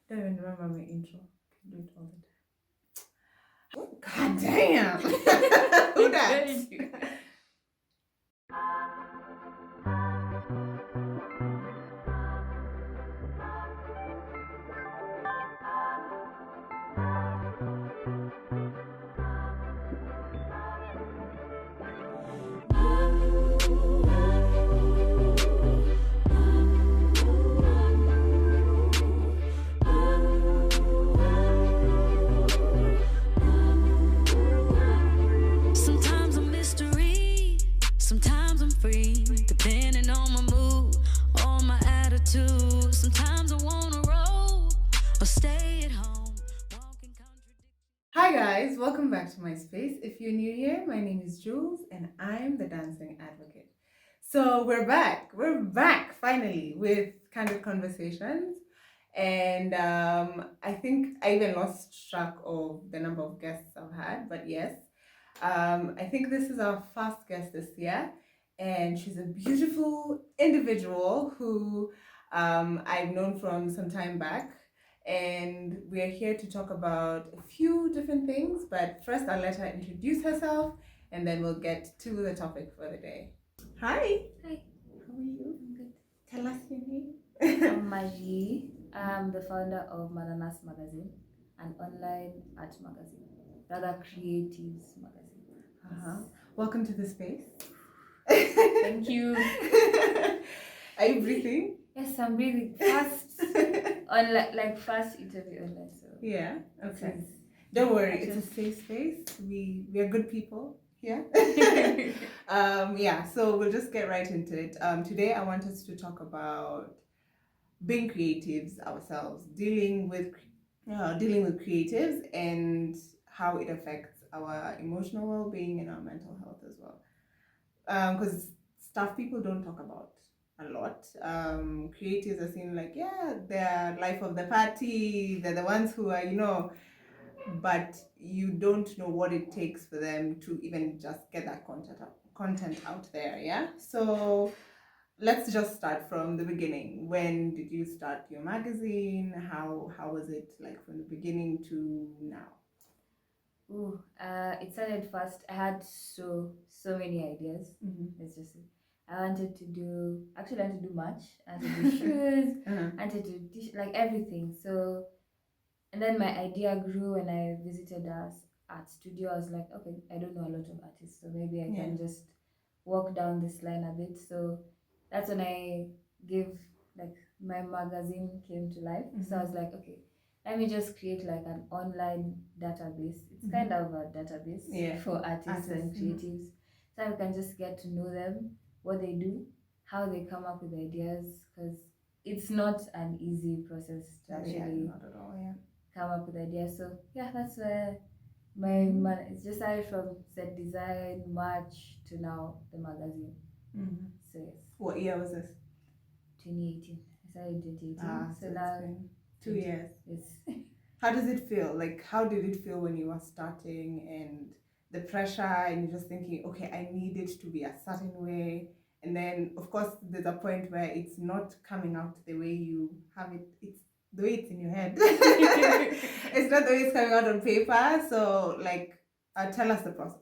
Don't even remember my intro. I do it all the time. God damn! Who that? Sometimes I'm mystery, sometimes I'm free, depending on my mood, on my attitude. Sometimes I wanna roll or stay at home, walking contradiction. Hi guys, welcome back to my space. If you're new here, my name is Jules and I'm the dancing advocate. So we're back finally with Candid Conversations. And I think I even lost track of the number of guests I've had, but yes, I think this is our first guest this year, and she's a beautiful individual who I've known from some time back. And we are here to talk about a few different things, but first I'll let her introduce herself and then we'll get to the topic for the day. Hi, Hi, how are you? I'm good. Tell us your name. I'm Marie. I'm the founder of Mananas Magazine, an online art magazine, rather creatives magazine. Uh-huh. Welcome to the space. Thank you. Are you breathing? Yes, I'm breathing fast. like first interview online. So Yeah. Okay. this Don't worry, Actually- it's a safe space. We are good people here. Yeah, so we'll just get right into it. Today I want us to talk about being creatives ourselves, dealing with creatives and how it affects our emotional well-being and our mental health as well. Because stuff people don't talk about a lot. Creatives are seen like, yeah, they're life of the party. They're the ones who are, but you don't know what it takes for them to even just get that content out there. Yeah. So let's just start from the beginning. When did you start your magazine? How was it like from the beginning to now? it started first. I had so many ideas. Mm-hmm. Let's just say. I wanted to do merch. I wanted to do shoes. Uh-huh. I wanted to do like everything. So and then my idea grew when I visited us art studio. I was like, okay, I don't know a lot of artists, so maybe I can just walk down this line a bit. So that's when I gave like my magazine came to life. So I was like, okay, let me just create like an online database. It's kind of a database for artists and creatives. So we can just get to know them, what they do, how they come up with ideas, because it's not an easy process to actually not at all. Yeah. come up with ideas. So yeah, that's where it's just started from set design, March to now the magazine. Mm-hmm. So yes, What year was this? 2018. I started in 2018. So now it's been 2 years. Yes. How does it feel? Like, how did it feel when you were starting and the pressure and you're just thinking, okay, I need it to be a certain way. And then, of course, there's a point where it's not coming out the way you have it. It's the way it's in your head. It's not the way it's coming out on paper. So, like, tell us the process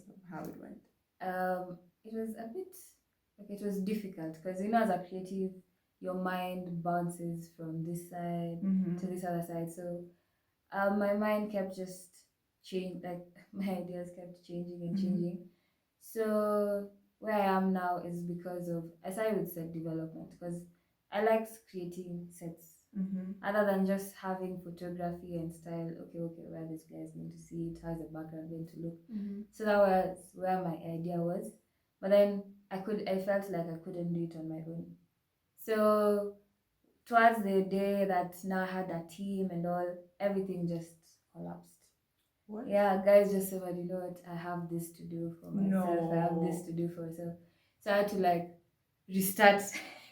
of how it went. It was a bit like it was difficult because as a creative, your mind bounces from this side to this other side. So my mind kept just changing, like my ideas kept changing and changing. So where I am now is because of I started with set development because I liked creating sets other than just having photography and style. Okay, where this guy is going to see it, how's the background going to look. So that was where my idea was. But then I felt like I couldn't do it on my own. So towards the day that now I had a team and all, everything just collapsed. What? Yeah, guys just said, you know what, I have this to do for myself. I have this to do for myself. So I had to like restart.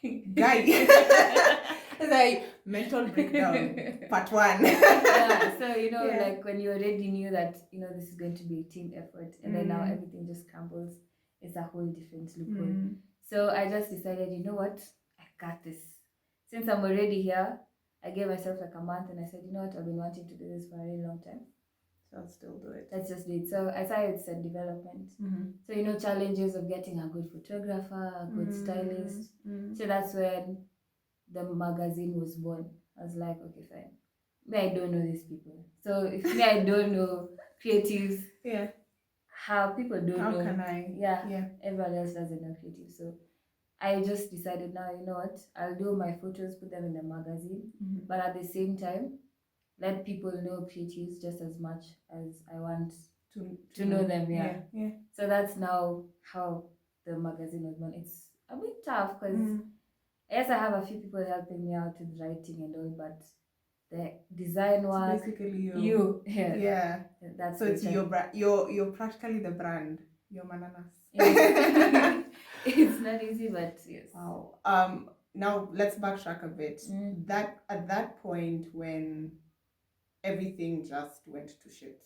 Guy. It's like mental breakdown part 1. Yeah, so like when you already knew that this is going to be a team effort, and then now everything just crumbles. It's a whole different loophole. So I just decided, you know what, I got this. Since I'm already here, I gave myself like a month and I said, you know what, I've been wanting to do this for a really long time. So I'll still do it. Let's just do it. So I started set development. So, you know, challenges of getting a good photographer, a good stylist. So that's when the magazine was born. I was like, okay, fine. Me, I don't know these people. So if me, I don't know creatives, Yeah. how people don't How know. can I? Yeah. Everybody else doesn't know creative. So I just decided now, you know what, I'll do my photos, put them in the magazine, but at the same time, let people know creatives just as much as I want to know them. Yeah. So that's now how the magazine was born. It's a bit tough because yes, I have a few people helping me out with writing and all, but the design work, it's basically you. Yeah. That's so it's your brand. You're practically the brand. You're Mananas. It's not easy, but yes. Wow. Now let's backtrack a bit. That at that point when everything just went to shit,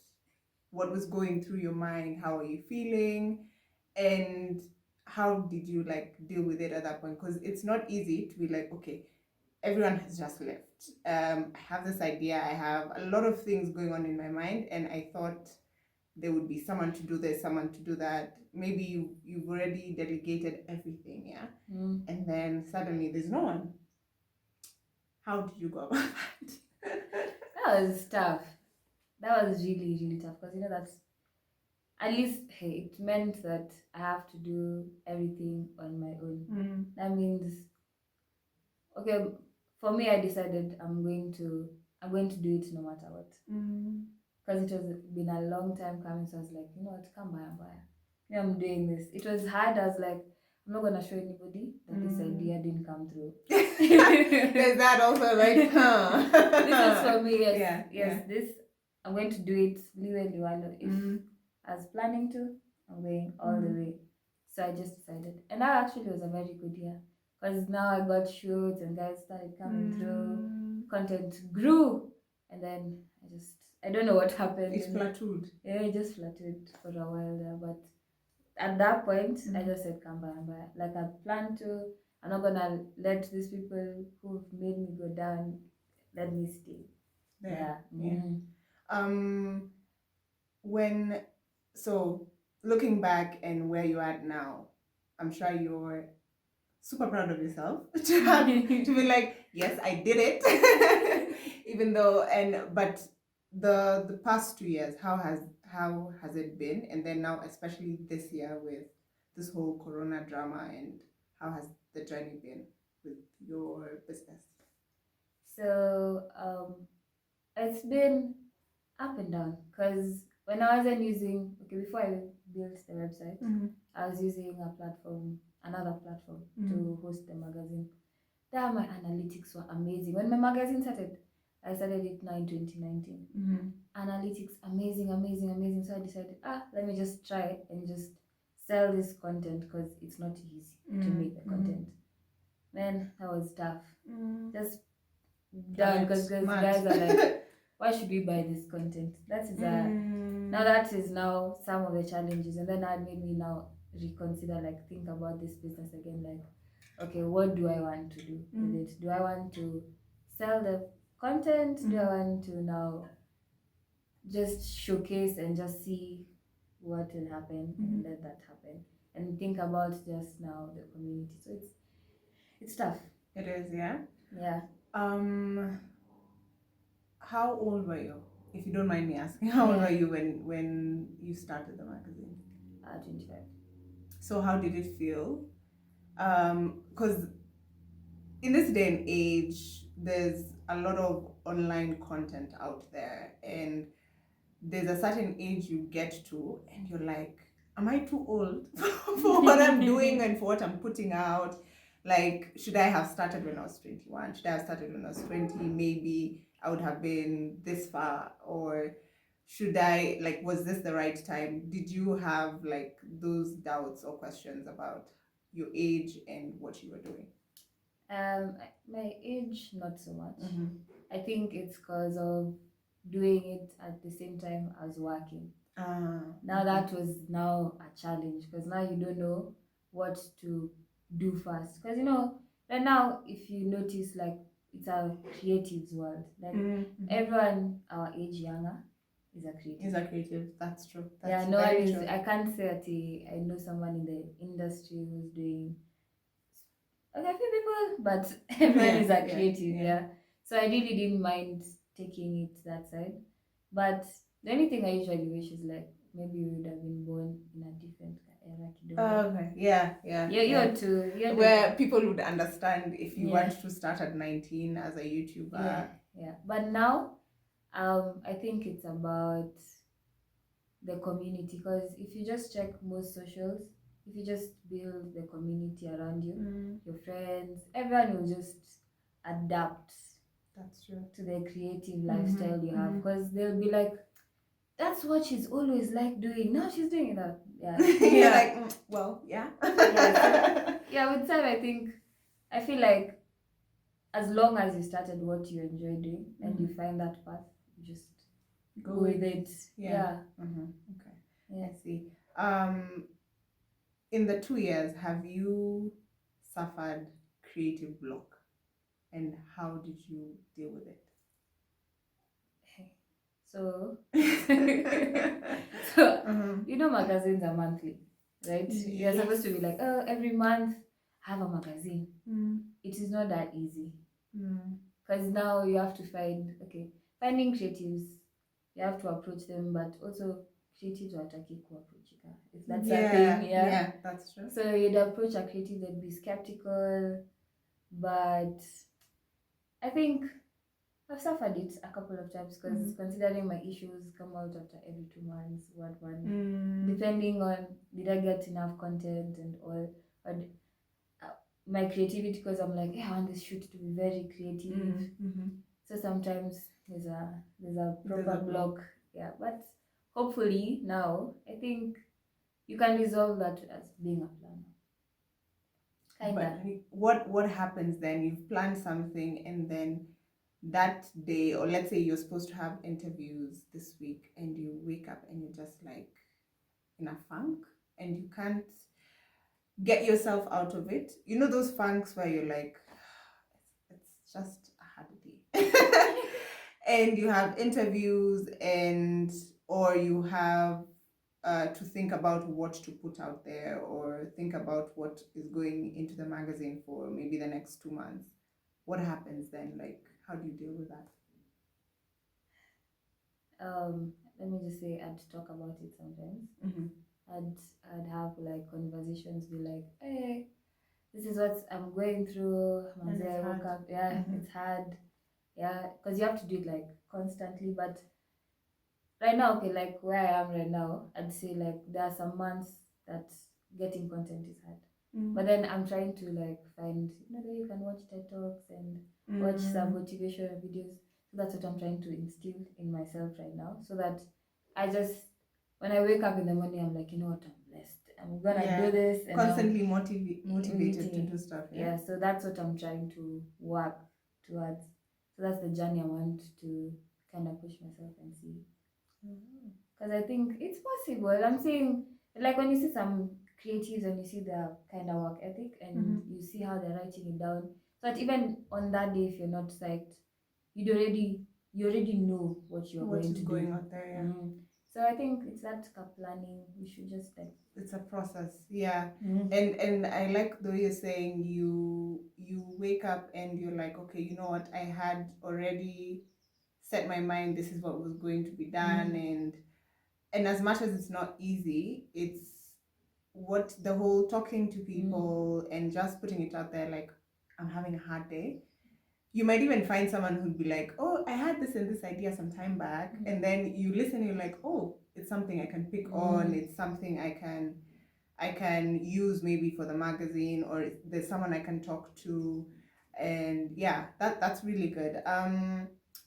what was going through your mind? How are you feeling? And how did you like deal with it at that point? Because it's not easy to be like, okay, everyone has just left. I have this idea. I have a lot of things going on in my mind, and I thought there would be someone to do this, someone to do that. Maybe you've already delegated everything, yeah? And then suddenly there's no one. How did you go about that? That was tough. That was really, really tough because, you know, that's at least, hey, it meant that I have to do everything on my own. That means, okay, for me, I decided I'm going to do it no matter what. Because it was been a long time coming, so I was like, you know what, come by and buy. Yeah, I'm doing this. It was hard. I was like, I'm not gonna show anybody that this idea didn't come through. Is that also like, huh? This is for me. Yes, Yeah. This I'm going to do it. If I was planning to, I'm going all the way. So I just decided, and that actually was a very good year because now I got shoots and guys started coming through. Content grew, and then I don't know what happened. It plateaued. Yeah, it just plateaued for a while there. But at that point, I just said, come by and buy. Like I planned to. I'm not gonna let these people who've made me go down let me stay. There. So looking back and where you're at now, I'm sure you're super proud of yourself to be like, yes, I did it. Even though, but the past 2 years, how has it been? And then now, especially this year with this whole Corona drama, and how has the journey been with your business? So it's been up and down because when I wasn't using, before I built the website, I was using another platform to host the magazine. There my analytics were amazing. When my magazine started, I started it now in 2019. Analytics, amazing. So I decided, let me just try and just sell this content because it's not easy to make the content. Man, that was tough. Just done because guys are like, why should we buy this content? That is now that is now some of the challenges, and then that made me now reconsider, like think about this business again, like, okay, what do I want to do with it? Do I want to sell the content? Do I want to now just showcase and just see what will happen and let that happen, and think about just now the community? So it's tough. It is, yeah. How old were you, if you don't mind me asking? How old were you when you started the magazine? 25. So how did it feel? Because in this day and age, there's a lot of online content out there, and there's a certain age you get to, and you're like, am I too old for what I'm doing and for what I'm putting out? Like, should I have started when I was 21? Should I have started when I was 20? Maybe I would have been this far. Or should I, like, was this the right time? Did you have, like, those doubts or questions about your age and what you were doing? My age, not so much. I think it's because of doing it at the same time as working. Now that was now a challenge because now you don't know what to do first. Because, you know, right now, if you notice, like, it's a creatives world. Like Mm-hmm. everyone our age younger is a creative. Is a creative. That's true. That's Yeah, no one very is. true. I can't say that I know someone in the industry who's doing okay, a few people, but everyone is a creative. Yeah. So I really didn't mind taking it that side. But the only thing I usually wish is like maybe we would have been born in a different era. Kidogo. Okay. Yeah. You're too. You're Where people would understand if you Yeah. want to start at 19 as a YouTuber. Yeah. But now, I think it's about the community, because if you just check most socials, if you just build the community around you, your friends, everyone will just adapt. That's true. To the creative lifestyle you have, because they'll be like, that's what she's always like doing. Now she's doing that. Yeah. You're like, well, yeah. Yeah, with time, I feel like as long as you started what you enjoy doing and you find that path, you just go with it. Yeah. Okay. Yeah. I see. In the 2 years, have you suffered creative block, and how did you deal with it? So, you know, magazines are monthly, right? You're supposed to be like, oh, every month have a magazine. It is not that easy, because now you have to finding creatives. You have to approach them, but also creatives are tricky to approach. That's a thing, yeah, that's true. So you'd approach a creative, they'd be skeptical, but I think I've suffered it a couple of times, because considering my issues come out after every 2 months, one, depending on did I get enough content and all, but my creativity, because I'm like, I want this shoot to be very creative. So sometimes there's a proper block. Yeah, but hopefully now I think you can resolve that as being a planner. But what happens then? You've planned something, and then that day, or let's say you're supposed to have interviews this week, and you wake up and you're just like in a funk, and you can't get yourself out of it. You know those funks where you're like, it's just a hard day. And you have interviews, or you have to think about what to put out there, or think about what is going into the magazine for maybe the next 2 months. What happens then? Like, how do you deal with that? Let me just say, I'd talk about it sometimes. I'd have like conversations, be like, hey, this is what I'm going through. I woke up, it's hard. Yeah, because you have to do it like constantly. But right now, like where I am right now, I'd say like there are some months that getting content is hard. But then I'm trying to like find, that you can watch TED Talks and watch some motivational videos. So that's what I'm trying to instill in myself right now, so that I just, when I wake up in the morning, I'm like, you know what, I'm blessed. I'm gonna do this. And constantly motivated to do stuff. Yeah, so that's what I'm trying to work towards. So that's the journey I want to kind of push myself and see. Because I think it's possible. I'm saying, like when you see some creatives and you see their kind of work ethic, and you see how they're writing it down, so that even on that day, if you're not psyched, you already know what you're going to going do. out there. Yeah. So I think it's that planning. We should just like, it's a process. Yeah. And I like the way you're saying you wake up and you're like, okay, you know what, I had already set my mind, this is what was going to be done. And as much as it's not easy, it's what the whole talking to people and just putting it out there, like, I'm having a hard day. You might even find someone who'd be like, oh, I had this and this idea some time back. And then you listen, you're like, oh, it's something I can pick on. It's something I can use maybe for the magazine, or there's someone I can talk to. And yeah, that's really good.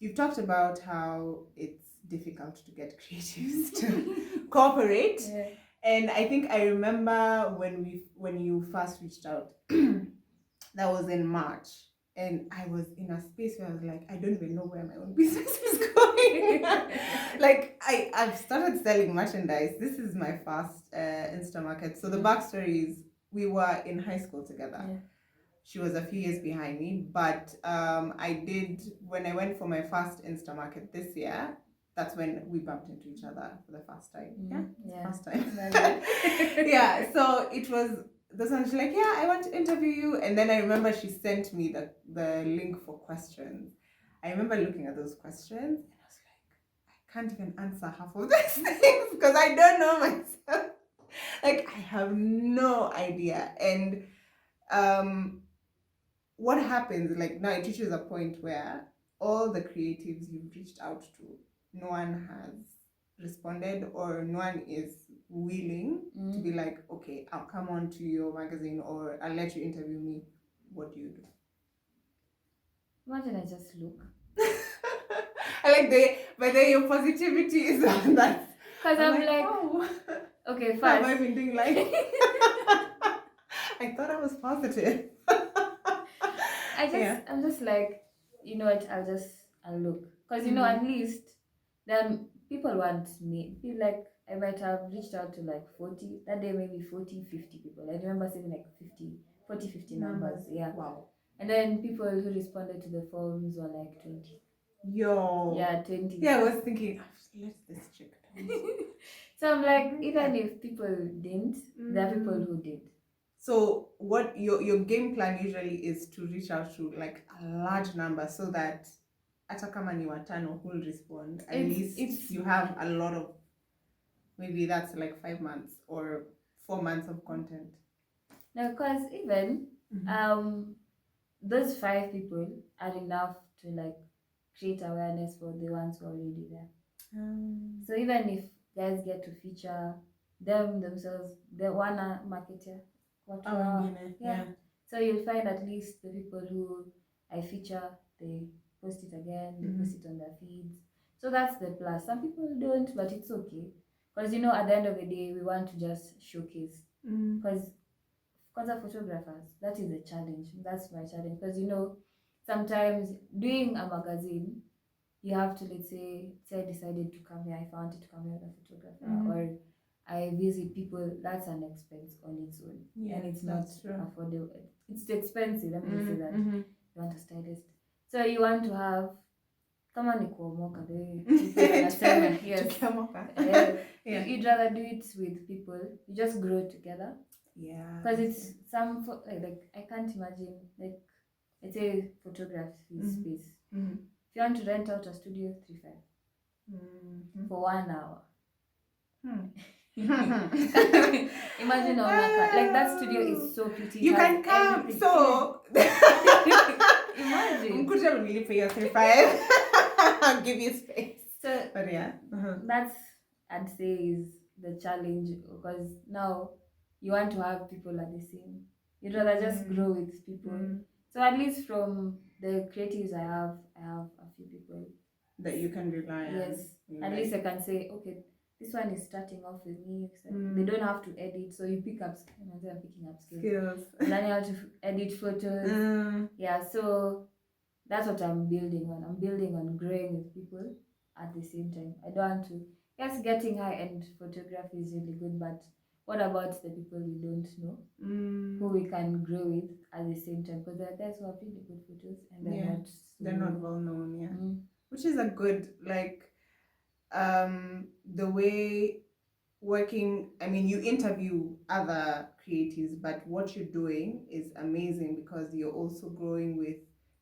You've talked about how it's difficult to get creatives to cooperate. yeah. And I think I remember when you first reached out, that was in March. And I was in a space where I was like, I don't even know where my own business is going. Like, I've started selling merchandise. This is my first Insta market. So the backstory is, we were in high school together. she was a few years behind me, but I did, when I went for my first Insta market this year, that's when we bumped into each other for the first time. First time. Yeah, so it was, this one, she's like, yeah, I want to interview you. And then I remember she sent me the link for questions. I remember looking at those questions and I was like, I can't even answer half of these things because I don't know myself. Like, I have no idea. And what happens, like, now it reaches a point where all the creatives you've reached out to, no one has responded, or no one is willing to be like, okay, I'll come on to your magazine, or I'll let you interview me. What do you do? Imagine I just look. I like but then your positivity is that. Because I'm like, oh, okay, what have I first. been doing? Like, I thought I was positive. I'm just like, you know what, I'll look. Because, you know, at least then people want me. Feel like I might have reached out to like 40, that day maybe 40, 50 people. I remember saying like 50 numbers. Yeah. Wow. And then people who responded to the forms were like 20. Yo. Yeah, 20. Yeah, I was thinking, let this chick down. So I'm like, even if people didn't, there are people who did. So what your game plan usually is to reach out to like a large number so that hata kama ni watano who will respond, at least you have a lot of, maybe that's like 5 months or 4 months of content. No, because even those 5 people are enough to like create awareness for the ones who are already there. So even if guys get to feature them themselves, they wanna marketer. Yeah. So you'll find at least the people who I feature, they post it again, they post it on their feeds. So that's the plus. Some people don't, but it's okay. Because, you know, at the end of the day, we want to just showcase. Because of photographers, that is a challenge. That's my challenge. Because, you know, sometimes doing a magazine, you have to, let's say I decided to come here, if I wanted to come here as a photographer, or I visit people, that's an expense on its own. Yeah, and it's not affordable. It's expensive, let me say that. You want a stylist. So you want to have, come on, yes. You'd rather do it with people. You just grow together. Yeah. Because it's like I can't imagine, like, let's say photography space. If you want to rent out a studio, 3,500 for 1 hour. Imagine like that studio is so pretty. You can come, everything. So imagine. Could really pay your 3,500. I'll give you space. So, but yeah, that's, I'd say, is the challenge, because now you want to have people at the same. You'd rather just grow with people. So at least from the creatives I have a few people that you can rely on. Yes, at least I can say, okay, this one is starting off with me. So they don't have to edit, so you pick up. They're picking up skills. Learning how to edit photos. Yeah, so that's what I'm building on. I'm building on growing with people at the same time. I don't want to. Yes, getting high-end photography is really good, but what about the people we don't know, who we can grow with at the same time? Because there are guys who have really good photos and they're not well known. Yeah, which is a good, like, the way working. I mean, you interview other creatives, but what you're doing is amazing because you're also growing with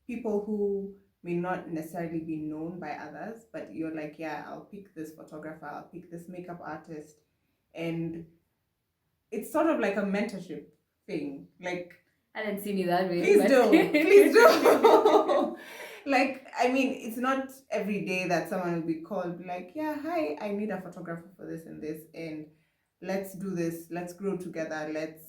people who may not necessarily be known by others, but you're like, yeah, I'll pick this photographer, I'll pick this makeup artist, and it's sort of like a mentorship thing. Like, I didn't see you that way. Please do. Like, I mean, it's not every day that someone will be called, like, yeah, hi, I need a photographer for this and this, and let's do this, let's grow together, let's,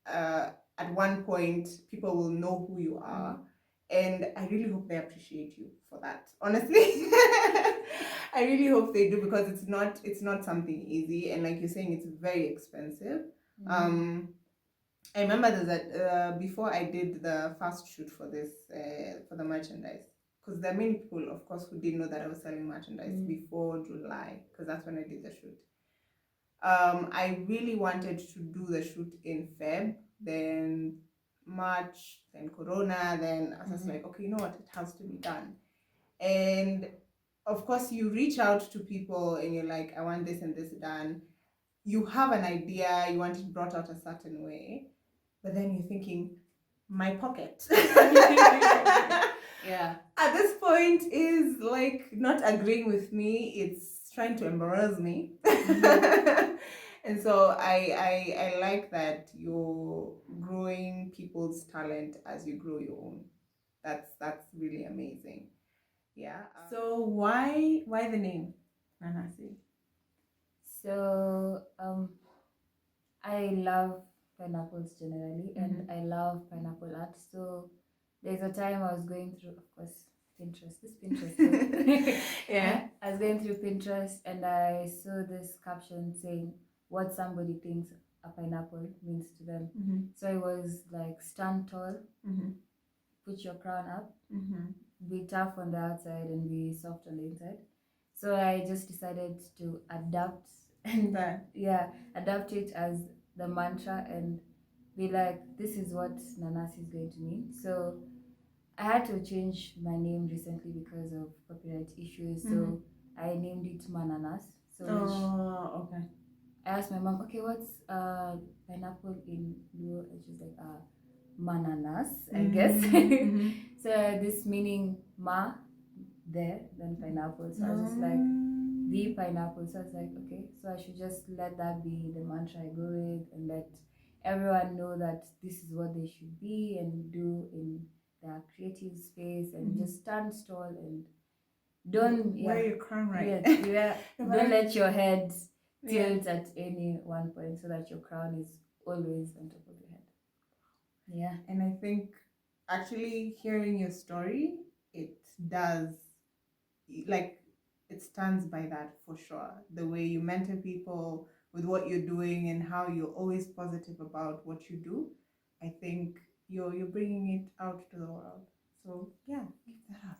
at one point, people will know who you are. And I really hope they appreciate you for that. Honestly, I really hope they do, because it's not something easy, and like you're saying, it's very expensive. I remember that before I did the first shoot for this for the merchandise, because there are many people, of course, who didn't know that I was selling merchandise before July, because that's when I did the shoot. I really wanted to do the shoot in Feb, then March, then Corona, then I was just like, okay, you know what, it has to be done. And of course, you reach out to people and you're like, I want this and this done. You have an idea, you want it brought out a certain way, but then you're thinking, my pocket. Yeah. At this point is like not agreeing with me, it's trying to embarrass me. And so I like that you're growing people's talent as you grow your own. That's really amazing. Yeah. So why the name Nanasi? So I love pineapples generally, and I love pineapple art. So there's a time I was going through, of course, Pinterest. This Pinterest. Yeah. I was going through Pinterest and I saw this caption saying what somebody thinks a pineapple means to them. So it was like, stand tall, put your crown up, be tough on the outside and be soft on the inside. So I just decided to adapt and adapt it as the mantra and be like, this is what Nanasi is going to mean. So I had to change my name recently because of copyright issues. So I named it Mananas. So okay. I asked my mom, okay, what's pineapple in Luo? And she's like, Mananas, I guess. So this meaning ma, there, then pineapple. So I was just like, the pineapple. So I was like, okay, so I should just let that be the mantra I go with and let everyone know that this is what they should be and do in their creative space and just stand tall and don't wear your crown right. Don't let your head tilt at any one point so that your crown is always on top of your head. Yeah. And I think actually hearing your story, it does, like, it stands by that for sure. The way you mentor people with what you're doing and how you're always positive about what you do, I think you're bringing it out to the world. So yeah, keep that up.